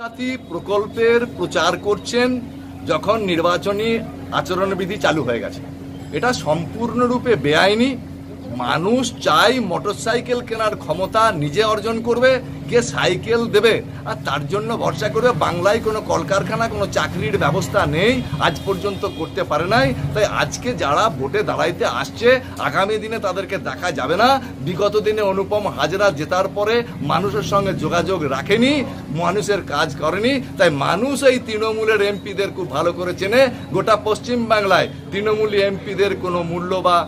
সাথী প্রকল্পের প্রচার করছেন যখন নির্বাচনী আচরণবিধি চালু হয়ে গেছে। এটা সম্পূর্ণরূপে বেআইনি। মানুষ চাই মোটরসাইকেল কেনার ক্ষমতা নিজে অর্জন করবে, কে সাইকেল দেবে আর তার জন্য ভরসা করবে। বাংলায় কোনো কলকারখানা, কোনো চাকরির ব্যবস্থা নেই, আজ পর্যন্ত করতে পারে নাই। তাই আজকে যারা ভোটে দাঁড়াইতে আসছে, আগামী দিনে তাদেরকে দেখা যাবে না। বিগত দিনে অনুপম হাজরা জেতার পরে মানুষের সঙ্গে যোগাযোগ রাখেনি, মানুষের কাজ করেনি। তাই মানুষ এই তৃণমূলের এমপিদের খুব ভালো করে চেনে। গোটা পশ্চিম বাংলায় তৃণমূলী এমপিদের কোনো মূল্য বা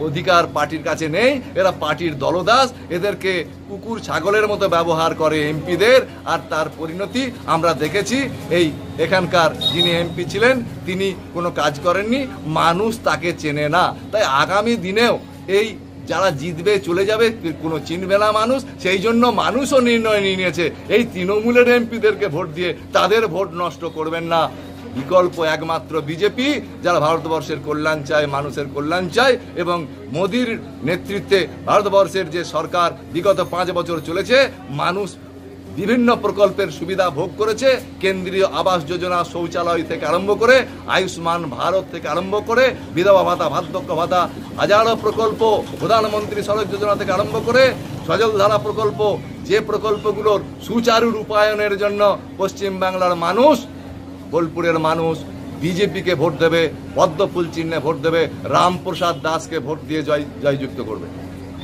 অধিকার পার্টির কাছে নেই। এরা পার্টির দলদাস, এদেরকে কুকুর ছাগলের মতো ব্যবহার করে এমপিদের। আর তার পরিণতি আমরা দেখেছি। এই এখানকার যিনি এমপি ছিলেন তিনি কোনো কাজ করেননি, মানুষ তাকে চেনে না। তাই আগামী দিনেও এই যারা জিতবে চলে যাবে, কোনো চিনবে না মানুষ। সেই জন্য মানুষও নির্ণয় নিয়ে নিয়েছে এই তৃণমূলের এমপিদেরকে ভোট দিয়ে তাদের ভোট নষ্ট করবেন না। বিকল্প একমাত্র বিজেপি, যারা ভারতবর্ষের কল্যাণ চায়, মানুষের কল্যাণ চায়। এবং মোদির নেতৃত্বে ভারতবর্ষের যে সরকার বিগত 5 বছর চলেছে, মানুষ বিভিন্ন প্রকল্পের সুবিধা ভোগ করেছে। কেন্দ্রীয় আবাস যোজনা, শৌচালয় থেকে আরম্ভ করে আয়ুষ্মান ভারত থেকে আরম্ভ করে বিধবা ভাতা, বার্ধক্য ভাতা, হাজারো প্রকল্প, প্রধানমন্ত্রী সড়ক যোজনা থেকে আরম্ভ করে সজলধারা প্রকল্প, যে প্রকল্পগুলোর সুচারু রূপায়ণের জন্য পশ্চিমবাংলার মানুষ, বোলপুরের মানুষ বিজেপিকে ভোট দেবে, পদ্মফুল চিহ্নে ভোট দেবে, রামপ্রসাদ দাসকে ভোট দিয়ে জয়যুক্ত করবে।